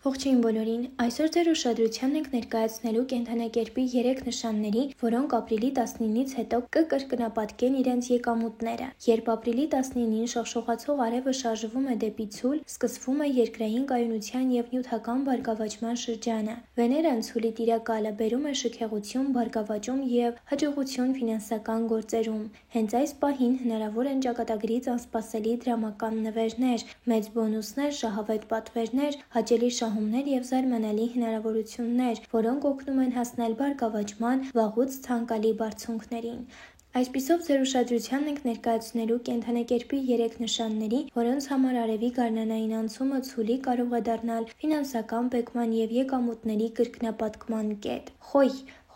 Ողջույն բոլորին, այսօր ձեր ուշադրությանն ենք ներկայացնելու կենդանակերպի 3 նշանների, որոնք ապրիլի 19-ից հետո կկրկնապատկեն իրենց եկամուտները։ Երբ ապրիլի 19-ին շողշողացող արևը շարժվում է դեպի ցուլ, սկսվում է երկրային կայունության և նյութական բարգավաճման շրջանը։ Վեներան ցուլի տիրակալը բերում է շքեղություն, բարգավաճում և հաջողություն ֆինանսական գործերում։ Հենց այս պահին հնարավոր են ճակատագրից անսպասելի դրամական նվերներ, մեծ բոնուսներ, շահավետ պատվերներ, հաճելի շահումներ և զարմանալի հնարավորություններ, որոնք օգնում են հասնել բարգավաճման վաղուց ցանկալի բարձունքներին։ Այսպիսով ձեր ուշադրությանն ենք ներկայացնելու կենդանակերպի 3 նշանների, որոնց համար արևի գարնանային անցումը ցուլի կարող է դառնալ ֆինանսական բեկման և եկամուտների կրկնապատկման կետ։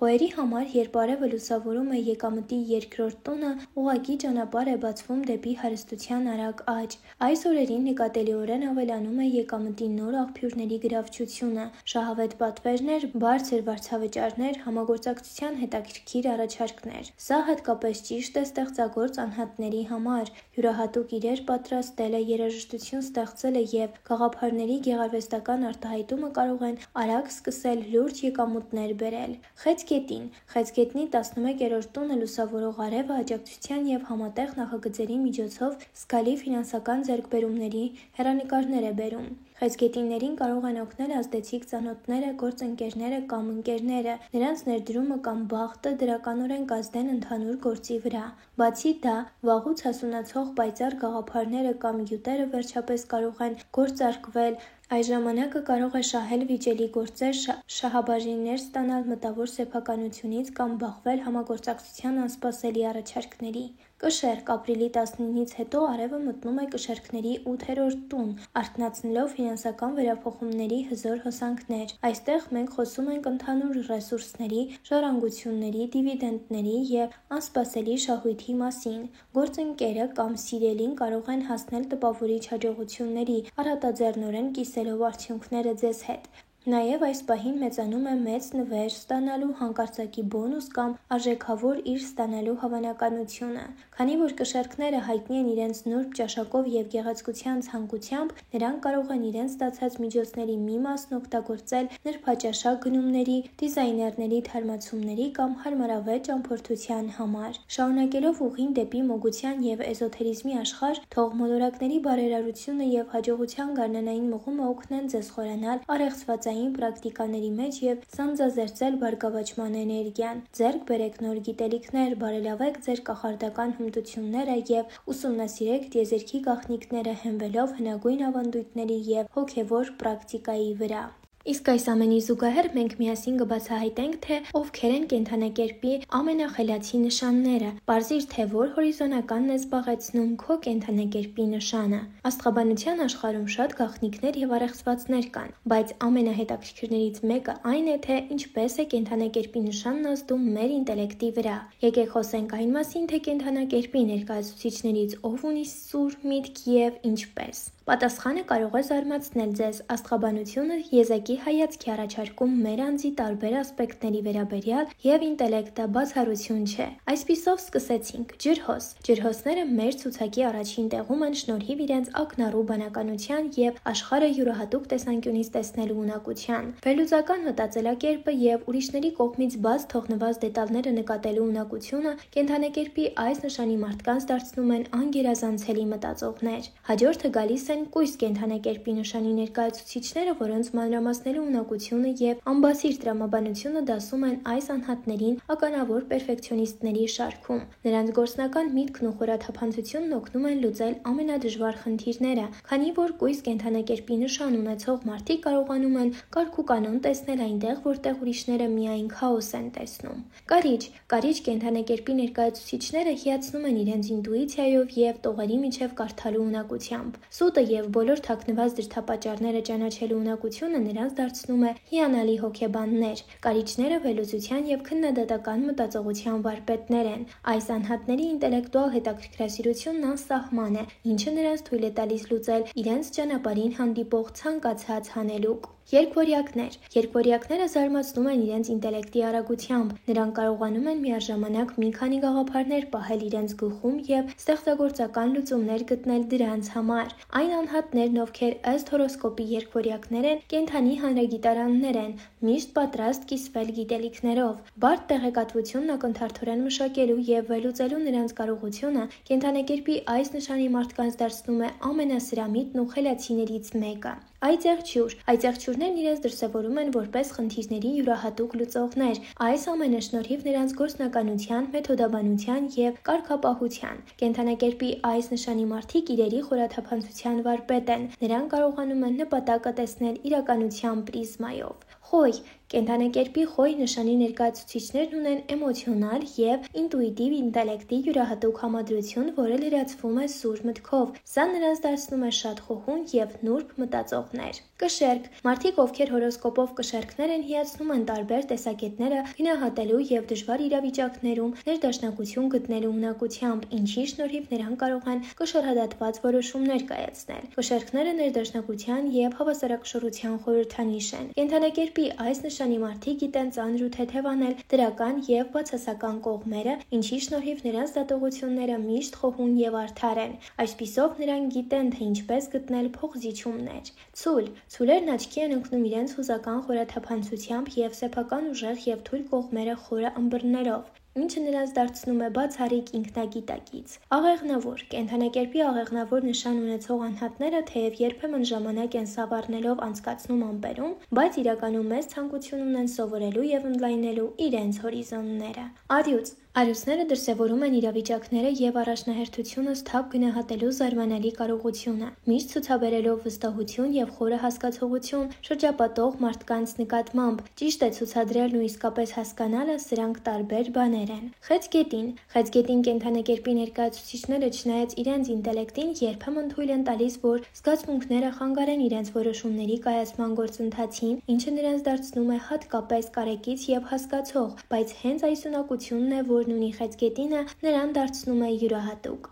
Խոյերի համար, երբ արևը լուսավորում է եկամտի երկրորդ տունը, ուղղակի ճանապարհ է բացվում դեպի հարստության արագ աճ։ Այս օրերին նկատելիորեն ավելանում է եկամտի նոր աղբյուրների գրավչությունը, շահավետ պատվերներ, բարձր վարձավճարներ, համագործակցության հետաքրքիր առաջարկներ։ Սա հատկապես ճիշտ է ստեղծագործ անհատների համար։ Յուրահատուկ իրեր պատրաստելը, երաժշտություն ստեղծելը և գաղափարների գեղարվեստական արտահայտումը կարող են արագ սկսել լուրջ եկամուտներ բերել։ Խեցգետնի 11-րդ տունը լուսավորող արևը աջակցության և համատեղ նախագծերի միջոցով զգալի ֆինանսական ձեռքբերումների հեռանկարներ է բերում։ Խեցգետիններին կարող են օգնել ազդեցիկ ծանոթները, գործընկերները կամ ընկերները։ Նրանց ներդրումը կամ բախտը դրականորեն կազդեն ընդհանուր գործի վրա։ Բացի դա, վաղուց հասունացող պայծառ գաղափարները կամ գյուտերը վերջապես կարող են գործարկվել։ Այս ժամանակը կարող է շահել վիճելի գործեր, շահաբաժիններ ստանալ մտավոր սեփականությունից կամ բախվել համագործակցության անսպասելի առաջարկների։ Կշեռք ապրիլի 19-ից հետո արևը մտնում է կշեռքների 8-րդ տուն, արթնացնելով ֆինանսական վերափոխումների հզոր հոսանքներ։ Այստեղ մենք խոսում ենք ընդհանուր ռեսուրսների, ժառանգությունների, դիվիդենդների և անսպասելի շահույթի մասին։ Գործընկերը կամ սիրելին կարող են հասնել տպավորիչ հաջողությունների, առատաձեռնորեն կիսելով արդյունքները ձեզ հետ։ Նաև այս պահին մեծանում է մեծ նվեր ստանալու, հանկարծակի բոնուս կամ արժեքավոր իր ստանալու հավանականությունը։ Քանի որ կշեռքները հայտնի են իրենց նուրբ ճաշակով և գեղեցկության ցանկությամբ, նրանք կարող են իրենց ստացած միջոցների մի մասն օգտագործել նրբաճաշակ գնումների, դիզայներների թարմացումների կամ հարմարավետ ճամփորդության համար։ Շարունակելով ուղին դեպի մոգության և էզոթերիզմի աշխարհ, թող մոլորակների բարերարությունը և հաջողության գարնանային մղումը օգնեն ձեզ խորանալ առեղծվածային պրակտիկաների մեջ և սանձազերծել բարգավաճման էներգիան։ Ձեռք բերեք նոր գիտելիքներ, բարելավեք ձեր կախարդական հմտությունները և ուսումնասիրեք տիեզերքի գաղտնիքները հենվելով հնագույն ավանդույթների և հոգևոր պրակտիկայի վրա։ Իսկ այս ամենի զուգահեռ մենք միասին կբացահայտենք, թե ովքեր են կենդանակերպի ամենախելացի նշանները։ Պարզիր, թե որ հորիզոնականն է զբաղեցնում քո կենդանակերպի նշանը։ Աստղաբանության աշխարհում շատ գաղտնիքներ և առեղծվածներ կան, բայց ամենահետաքրքիրներից մեկը այն է, թե ինչպես է կենդանակերպի նշանն ազդում մեր ինտելեկտի վրա։ Եկեք խոսենք այն մասին, թե կենդանակերպի ներկայացուցիչներից ով ունի սուր միտք և ինչպես։ Պատասխանը կարող է զարմացնել ձեզ։ Աստղաբանությունը եզակի հայացք է առաջարկում մեր անձի տարբեր ասպեկտների վերաբերյալ, և ինտելեկտը բացառություն չէ։ Այսպիսով սկսեցինք։ Ջրհոս։ Ջրհոսները մեր ցուցակի առաջին տեղում են շնորհիվ իրենց ակնառու բանականության և աշխարհը յուրահատուկ տեսանկյունից տեսնելու ունակության։ Վերլուծական մտածելակերպը և ուրիշների կողմից բաց թողնված դետալները նկատելու ունակությունը կենդանակերպի այս նշանի մարդկանց դարձնում են անգերազանցելի մտածողներ։ Հաջորդը գալիս են կույս կենդանակերպի նշանի ներկայացուցիչները, որոնց մանրամասնելու ունակությունը և անբացիր տրամաբանությունը դասում են այս անհատներին ականավոր պերֆեկցիոնիստների շարքում։ Նրանց գործնական միտքն ու խորաթափանցությունն օգնում են լուծել ամենադժվար խնդիրները, քանի որ կույս կենդանակերպի նշան ունեցող մարդիկ կարողանում են կարգուկանոն տեսնել այնտեղ, որտեղ ուրիշները միայն քաոս են տեսնում։ Կարիճ կենդանակերպի ներկայացուցիչները հիացնում են իրենց ինտուիցիայով և տողերի միջև կարդալու ունակությամբ։ Սուտը և բոլոր թաքնված դրդապատճառները ճանաչելու ունակությունը նրանց դարձնում է հիանալի հոգեբաններ։ Կարիճները վերլուծության և քննադատական մտածողության վարպետներ են։ Այս անհատների ինտելեկտուալ հետաքրքրասիրությունն անսահման է, ինչը նրանց թույլ է տալիս լուծել իրենց ճանապարհին հանդիպող ցանկացած հանելուկ։ Երկվորյակները զարմացնում են իրենց ինտելեկտի արագությամբ։ Նրանք կարողանում են միաժամանակ մի քանի գաղափարներ պահել իրենց գլխում և ստեղծագործական լուծումներ գտնել դրանց համար։ Այն Այլ անհատներն, ովքեր ըստ հորոսկոպի երկվորյակներ են, կենդանի հանրագիտարաններ են, միշտ պատրաստ կիսվել գիտելիքներով։ Բարդ տեղեկատվությունն ակնթարթորեն մշակելու և վերլուծելու նրանց կարողությունը կենդանակերպի այս նշանի մարդկանց դարձնում է ամենասրամիտն ու խելացիներից մեկը։ Այծեղջյուրներն իրենց դրսևորում են որպես խնդիրների յուրահատուկ լուծողներ, այս ամենը շնորհիվ նրանց գործնականության, մեթոդաբանության և կարգապահության։ Կենդանակերպի այս նշանի մարդիկ իրերի խորաթափանցության վարպետ են, նրանք կարողանում են նպատակը տեսնել իրականության պրիզմայով։ Խոյ կենդանակերպի խոյ նշանի ներկայացուցիչներն ունեն էմոցիոնալ և ինտուիտիվ ինտելեկտի յուրահատուկ համադրություն, որը լրացվում է սուր մտքով։ Սա նրանց դարձնում է շատ խոհուն և նուրբ մտածողներ։ Կշեռք մարդիկ, ովքեր հորոսկոպով կշեռքներ են, հիացնում են տարբեր տեսակետները գնահատելու և դժվար իրավիճակներում ներդաշնակություն գտնելու ունակությամբ, ինչի շնորհիվ նրանք կարող են կշռադատված որոշումներ կայացնել։ Կշեռքները ներդաշնակության և հավասարակշռության խորհրդանիշ են։ Կենդանակերպի այս նշանի մարդիկ գիտեն ծանր ու թեթև անել դրական և բացասական կողմերը, ինչի շնորհիվ նրանց դատողությունները միշտ խոհուն և արդար են։ Այսպիսով նրանք գիտեն, թե ինչպես գտնել փոխզիջումներ։ Ցուլերն աչքի են ընկնում իրենց հուզական խորաթափանցությամբ և սեփական ուժեղ և թույլ կողմերը խորը ըմբռնելով, ինչը նրանց դարձնում է բացառիկ ինքնագիտակից։ Աղեղնավոր կենդանակերպի աղեղնավոր նշան ունեցող անհատները թեև երբեմն ժամանակ են սավառնելով անցկացնում ամպերում, բայց իրականում մեծ ցանկություն ունեն սովորելու և ընդլայնելու իրենց հորիզոնները։ Առյուծները դրսևորում են իրավիճակները և առաջնահերթությունը սթափ գնահատելու զարմանալի կարողությունը, միշտ ցուցաբերելով վստահություն և խորը հասկացողություն շրջապատող մարդկանց նկատմամբ։ Ճիշտ է ցուցադրելն ու իսկապես հասկանալը, սրանք տարբեր բաներ են։ Խեցգետին կենդանակերպի ներկայացուցիչները, չնայած իրենց ինտելեկտին, երբեմն թույլ են տալիս, որ զգացմունքները խանգարեն իրենց որոշումների կայացման գործընթացին, ինչը նրանց դարձնում է հատկապես կարեկից և հասկացող, բայց հենց այս ունակությունն է, որն ունի խեցգետինը, նրան դարձնում է յուրահատուկ։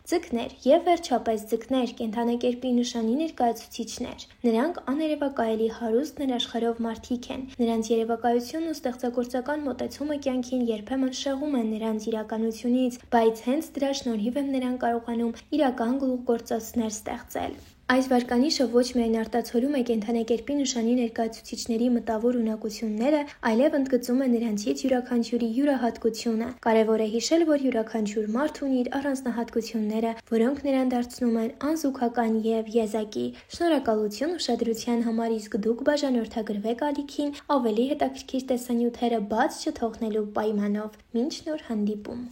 Եւ վերջապես ձկներ կենդանակերպի նշանի ներկայացուցիչներ։ Նրանք աներևակայելի հարուստ ներաշխարհով մարդիկ են։ Նրանց երևակայությունն ու ստեղծագործական մոտեցումը կյանքին երբեմն շեղում են նրանց իրականությունից, բայց հենց դրա շնորհիվ են նրանք կարողանում իրական գլուխգործոցներ ստեղծել։ Այս վարկանիշը ոչ միայն արտացոլում է կենդանակերպի նշանի ներկայացուցիչների մտավոր ունակությունները, այլև ընդգծում է նրանցից յուրաքանչյուրի յուրահատկությունը։ Կարևոր է հիշել, որ յուրաքանչյուր մարդ ունի իր առանձնահատկությունները, որոնք նրան դարձնում են անզուգական և եզակի։ Շնորհակալություն ուշադրության համար, իսկ դուք բաժանորդագրվեք ալիքին ավելի հետաքրքիր տեսանյութերը բաց չթողնելու պայմանով։ Մինչ նոր հանդիպում։